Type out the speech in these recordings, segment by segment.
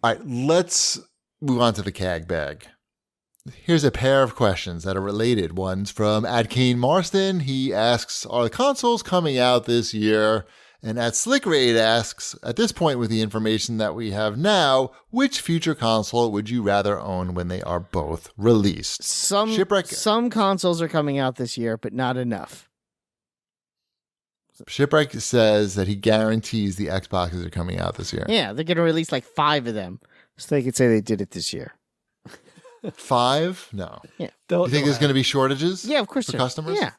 All right, let's move on to the CAG bag. Here's a pair of questions that are related. One's from @Kane Marston. He asks, are the consoles coming out this year? And @SlickRaid asks, at this point with the information that we have now, which future console would you rather own when they are both released? Some consoles are coming out this year, but not enough. Shipwreck says that he guarantees the Xboxes are coming out this year. Yeah, they're going to release like 5 of them, so they could say they did it this year. 5? No. Yeah. You think there's going to be shortages? Yeah, of course. For customers? Yeah.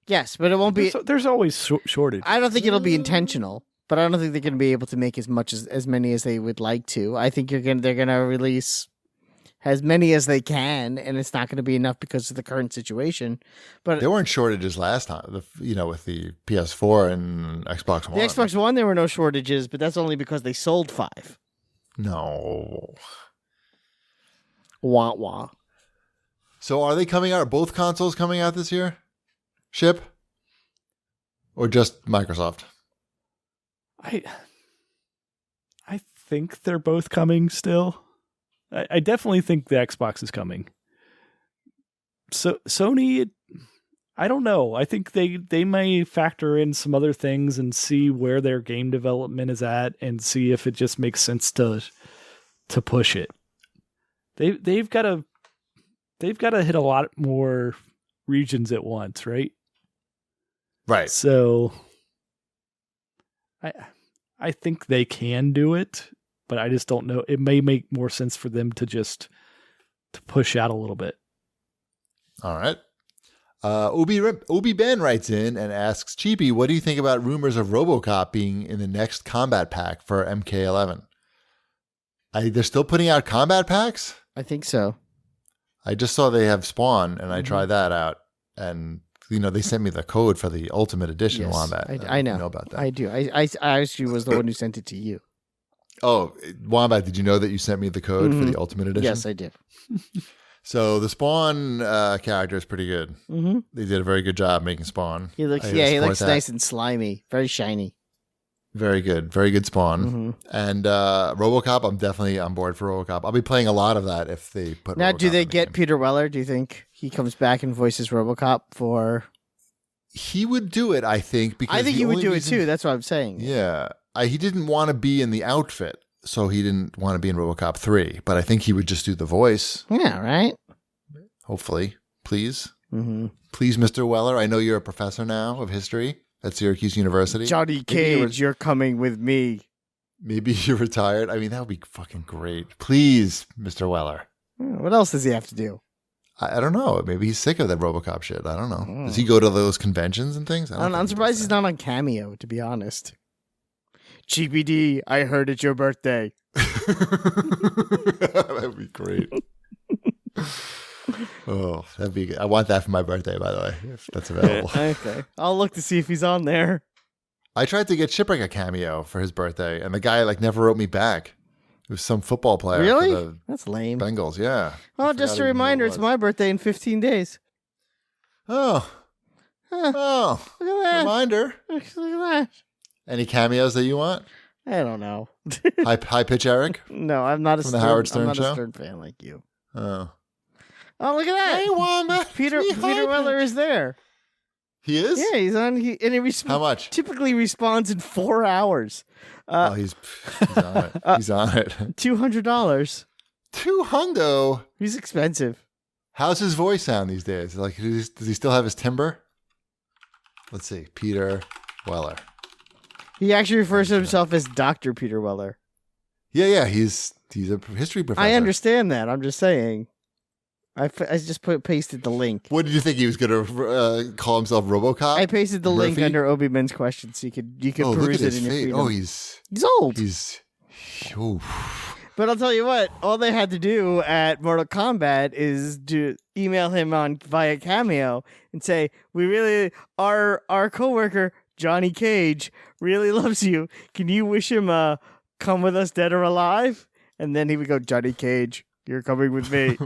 Yes, but it won't be. There's always shortage. I don't think it'll be intentional, but I don't think they're going to be able to make as many as they would like to. I think they're going to release as many as they can, and it's not going to be enough because of the current situation. But there weren't shortages last time, with the PS4 and Xbox One. The Xbox One, there were no shortages, but that's only because they sold 5. No. Wah wah. So are they coming out? Are both consoles coming out this year? Ship? Or just Microsoft? I think they're both coming still. I definitely think the Xbox is coming. So Sony, I don't know. I think they may factor in some other things and see where their game development is at and see if it just makes sense to push it. They've got to hit a lot more regions at once, right? Right. So I think they can do it, but I just don't know. It may make more sense for them to push out a little bit. All right. Obi Ben writes in and asks, Cheapy, what do you think about rumors of Robocop being in the next combat pack for MK11? They're still putting out combat packs? I think so. I just saw they have Spawn, and I tried that out, and they sent me the code for the Ultimate Edition. Yes, Wombat. I know. You know about that. I do. I actually was the one who sent it to you. Oh, Wombat, did you know that you sent me the code for the Ultimate Edition? Yes, I did. So the Spawn character is pretty good. Mm-hmm. They did a very good job making Spawn. He looks nice and slimy, very shiny. Very good Spawn. Mm-hmm. And Robocop, I'm definitely on board for Robocop. I'll be playing a lot of that if they put. Now, Robocop do they in the get game. Peter Weller? Do you think he comes back and voices Robocop for? He would do it, I think. Because I think he would do it too. That's what I'm saying. Yeah, he didn't want to be in the outfit, so he didn't want to be in Robocop 3. But I think he would just do the voice. Yeah, right. Hopefully, please, please, Mr. Weller. I know you're a professor now of history at Syracuse University. Johnny Cage, you're coming with me. Maybe you're retired. I mean, that would be fucking great. Please, Mr. Weller. What else does he have to do? I don't know. Maybe he's sick of that Robocop shit. I don't know. Does he go to those conventions and things? I'm surprised he's not on Cameo, to be honest. GPD, I heard it's your birthday. That would be great. Oh, that'd be good. I want that for my birthday, by the way, if that's available. Okay. I'll look to see if he's on there. I tried to get Shipwreck a cameo for his birthday, and the guy never wrote me back. It was some football player. Really? That's lame. Bengals, yeah. Oh, just a reminder, it's my birthday in 15 days. Oh. Huh. Oh. Look at that. Reminder. Look at that. Any cameos that you want? I don't know. High pitch Eric? No, I'm not From the Howard Stern I'm not show? a Stern fan like you. Oh. Oh, look at that. Hey, Wombat. Peter Weller is there. He is? Yeah, he's on. How much? Typically responds in 4 hours. He's on it. He's on it. $200. $200? He's expensive. How's his voice sound these days? Like, does he still have his timbre? Let's see. Peter Weller. He actually refers to himself as Dr. Peter Weller. Yeah. He's a history professor. I understand that. I'm just saying. I just pasted the link. What did you think he was going to call himself? RoboCop? I pasted the link under Obi-Ben's question so you could peruse it in your freedom. Oh, he's old. But I'll tell you what, all they had to do at Mortal Kombat is to email him via Cameo and say, our coworker Johnny Cage really loves you. Can you wish him come with us dead or alive? And then he would go, Johnny Cage, you're coming with me.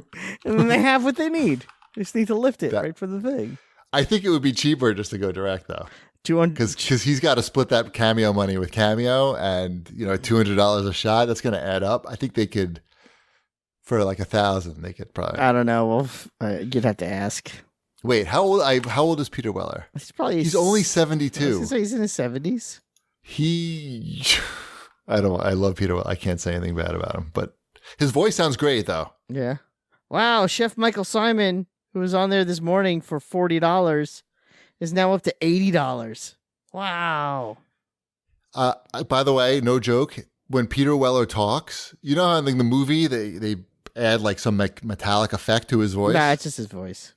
And then they have what they need. They just need to lift it right for the thing. I think it would be cheaper just to go direct, though. 200 Because he's got to split that Cameo money with Cameo, and $200 a shot. That's going to add up. I think they could, for like 1,000, they could probably. I don't know. Well, you'd have to ask. Wait, how old is Peter Weller? He's only 72. He's in his 70s. I love Peter Weller. I can't say anything bad about him, but his voice sounds great though. Yeah. Wow, Chef Michael Simon, who was on there this morning for $40, is now up to $80. Wow. By the way, no joke. When Peter Weller talks, you know how in the movie they add like some metallic effect to his voice? Nah, it's just his voice.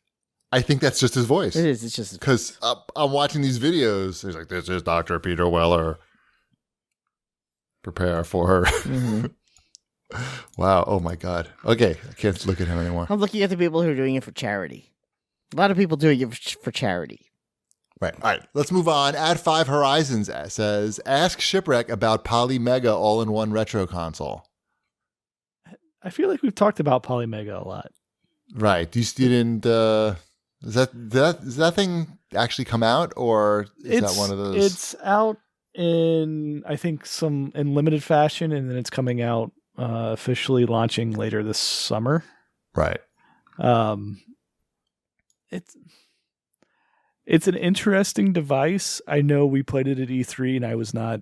I think that's just his voice. It is. It's just his voice. Because I'm watching these videos. He's like, "This is Dr. Peter Weller. Prepare for her." Mm-hmm. Wow. Oh my God. Okay. I can't look at him anymore. I'm looking at the people who are doing it for charity. A lot of people doing it for charity. Right. All right. Let's move on. Add 5 Horizons says, ask Shipwreck about Polymega all-in-one retro console. I feel like we've talked about Polymega a lot. Right. You didn't. Does that thing actually come out, or is that one of those? It's out in, I think, in limited fashion, and then it's coming out officially launching later this summer. Right. It's an interesting device. I know we played it at E3, and I was not,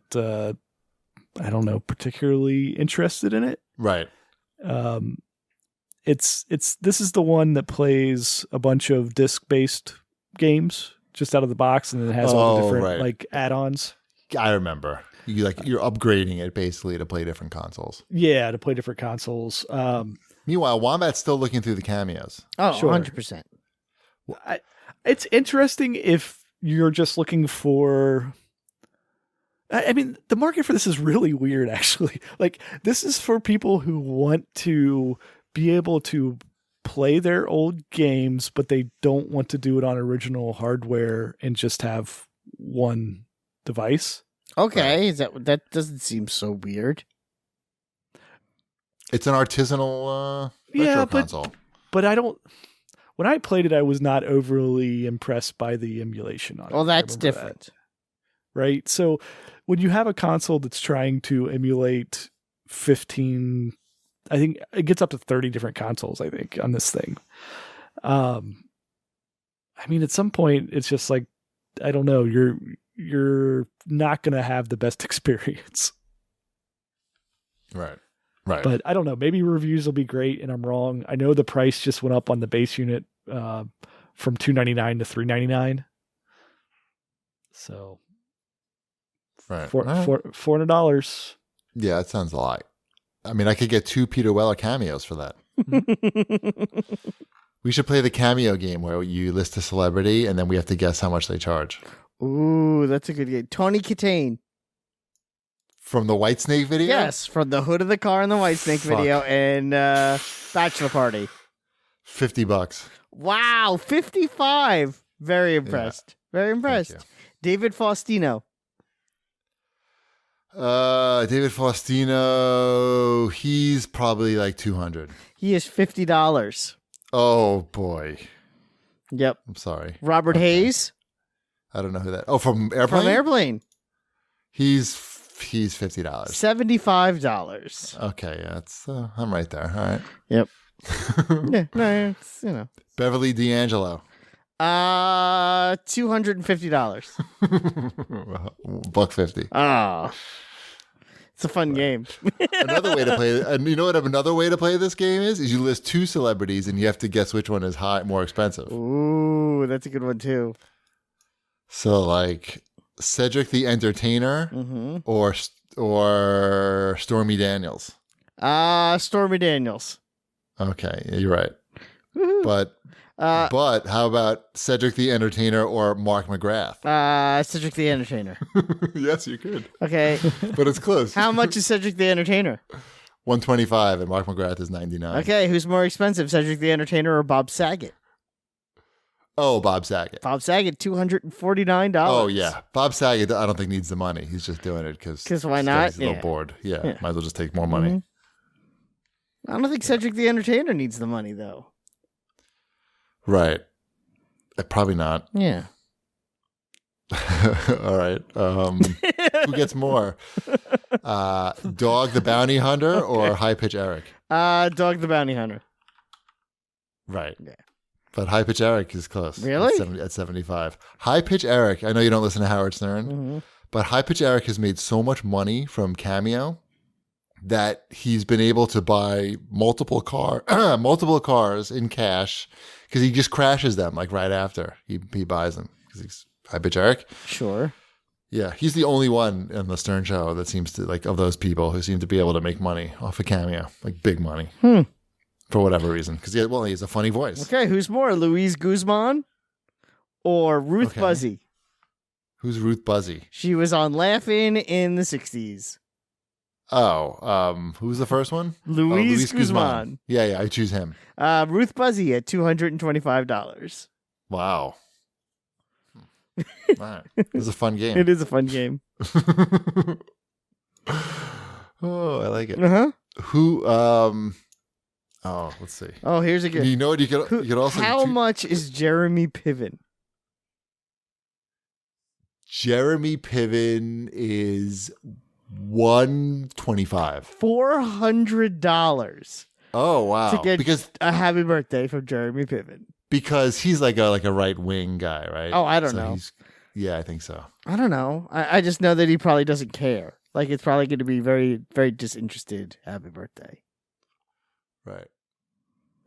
particularly interested in it. Right. This is the one that plays a bunch of disc-based games just out of the box, and then it has all the different like add-ons. I remember. You're upgrading it basically to play different consoles. Yeah, to play different consoles. Meanwhile, Wombat's still looking through the cameos. Oh, sure. 100%. It's interesting if you're just looking for... I mean, the market for this is really weird, actually. Like, this is for people who want to be able to play their old games, but they don't want to do it on original hardware and just have one device. Okay, that doesn't seem so weird. It's an artisanal retro console. But I don't... When I played it, I was not overly impressed by the emulation on it. Well, that's different. Right? So when you have a console that's trying to emulate 15... I think it gets up to 30 different consoles, I think, on this thing. I mean, at some point, it's just like, I don't know, you're not going to have the best experience. Right. But I don't know, maybe reviews will be great, and I'm wrong. I know the price just went up on the base unit from $299 to $399. So, right. $400. Yeah, that sounds a lot. I mean, I could get 2 Peter Weller cameos for that. We should play the cameo game where you list a celebrity and then we have to guess how much they charge. Ooh, that's a good game. Tony Katane. From the Whitesnake video? Yes, from the hood of the car in the Whitesnake video and Bachelor Party. $50. Wow, 55. Very impressed. Yeah. Very impressed. David Faustino. David Faustino, he's probably like $200. He is $50. Oh boy. Yep. I'm sorry. Robert Hayes. I don't know who that. Oh, from Airplane. From Airplane. He's $50. $75. Okay, that's I'm right there. All right. Yep. Yeah, no, it's, Beverly D'Angelo. $250. $150. Oh. It's a fun game. Another way to play it, and you know what another way to play this game is you list 2 celebrities and you have to guess which one is more expensive. Ooh, that's a good one too. So like Cedric the Entertainer or Stormy Daniels. Stormy Daniels. Okay, you're right. Woo-hoo. But how about Cedric the Entertainer or Mark McGrath? Cedric the Entertainer. Yes, you could. Okay. But it's close. How much is Cedric the Entertainer? $125 and Mark McGrath is $99. Okay, who's more expensive, Cedric the Entertainer or Bob Saget? Oh, Bob Saget. Bob Saget, $249. Oh, yeah. Bob Saget, I don't think needs the money. He's just doing it because why not? He's a little bored. Yeah, might as well just take more money. I don't think Cedric the Entertainer needs the money, though. Right. Probably not. Yeah. All right. Who gets more? Dog the Bounty Hunter or High Pitch Eric? Dog the Bounty Hunter. Right. Yeah. But High Pitch Eric is close. Really? At 75. High Pitch Eric, I know you don't listen to Howard Stern, but High Pitch Eric has made so much money from Cameo that he's been able to buy multiple cars in cash because he just crashes them like right after he buys them. Because he's High Pitch Eric. Sure. Yeah, he's the only one in the Stern Show that seems to, like, of those people who seem to be able to make money off of Cameo, like big money. For whatever reason. Because, he has a funny voice. Okay, who's more, Louise Guzman or Ruth Buzzy? Who's Ruth Buzzy? She was on Laugh-In in the 60s. Oh, who's the first one? Luis Guzman. Yeah, I choose him. Ruth Buzzy at $225. Wow. All right. This is a fun game. It is a fun game. Oh, I like it. Uh-huh. Who, let's see. Oh, here's a good. You know what? You could also. How much is Jeremy Piven? Jeremy Piven is $125. $400. Oh, wow. To get because a happy birthday from Jeremy Piven. Because he's like a right wing guy, right? Oh, I don't know. Yeah, I think so. I don't know. I just know that he probably doesn't care. Like, it's probably going to be very, very disinterested. Happy birthday. Right.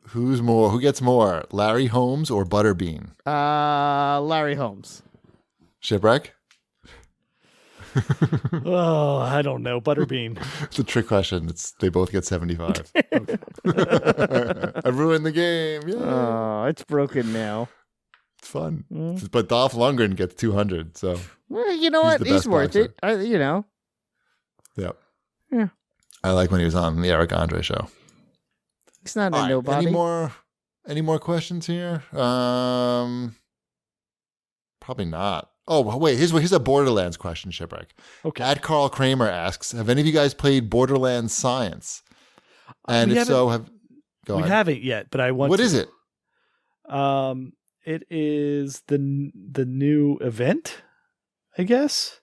Who gets more? Larry Holmes or Butterbean? Larry Holmes. Shipwreck? Oh, I don't know. Butterbean. It's a trick question. They both get 75. I ruined the game. Yay. Oh, it's broken now. It's fun. But Dolph Lundgren gets 200. So, well, you know what? He's worth boxer. it. Yep. Yeah. I like when he was on the Eric Andre show. He's not a nobody. Any more questions here? Probably not. Oh, wait, here's a Borderlands question, Shipwreck. Okay. At Carl Kramer asks, have any of you guys played Borderlands Science? And if so, we haven't yet, but I want What to. is it? It is the new event, I guess.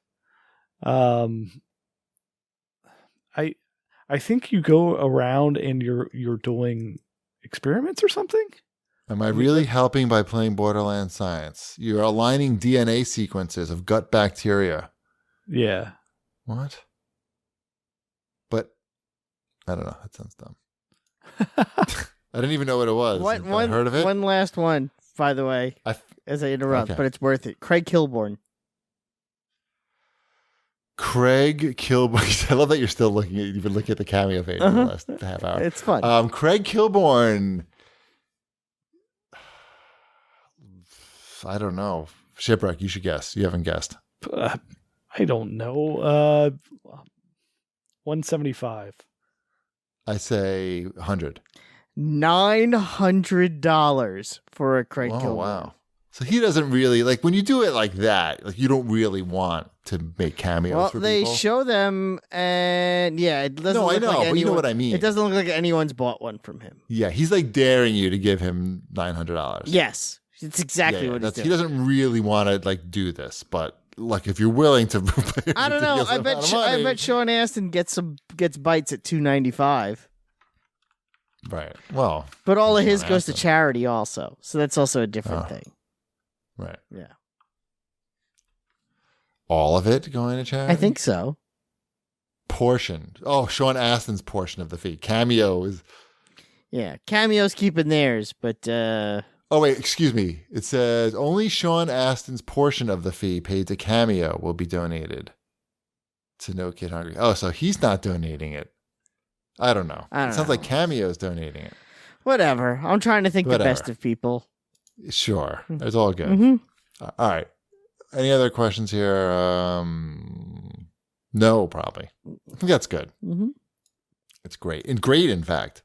I think you go around and you're doing experiments or something. Am I really helping by playing Borderlands Science? You're aligning DNA sequences of gut bacteria. Yeah. What? But I don't know. That sounds dumb. I didn't even know what it was. I heard of it. One last one, by the way, as I interrupt, Okay. but it's worth it. Craig Kilborn. Craig Kilborn. I love that you've been looking at the cameo page for the last half hour. It's fun. Craig Kilborn. I don't know. Shipwreck, you should guess. You haven't guessed. I don't know. 175. I say 100. $900 for a Craig Kilborn. Oh, wow. So he doesn't really, like, when you do it like that, like, you don't really want to make cameos for they people. show them, and yeah, it doesn't No, look I know, like but anyone, you know what I mean. It doesn't look like anyone's bought one from him. Yeah, he's like daring you to give him $900. Yes, it's exactly what he's doing. He doesn't really want to, like, do this, but, like, if you're willing to... I don't know. I bet Sean Astin gets bites at $295. Right. Well... But all of his goes to charity also, so that's also a different thing. Right. Yeah. All of it going to charity? I think so. Portion. Oh, Sean Astin's portion of the fee. Cameo is... Yeah. Cameo's keeping theirs, but... Oh, wait. Excuse me. It says only Sean Astin's portion of the fee paid to Cameo will be donated to No Kid Hungry. Oh, so he's not donating it. I don't know. It sounds like Cameo's donating it. Whatever. I'm trying to think the best of people. Sure. It's all good. Mm-hmm. All right. Any other questions here? No, probably. I think that's good. Mm-hmm. It's great. And great, in fact.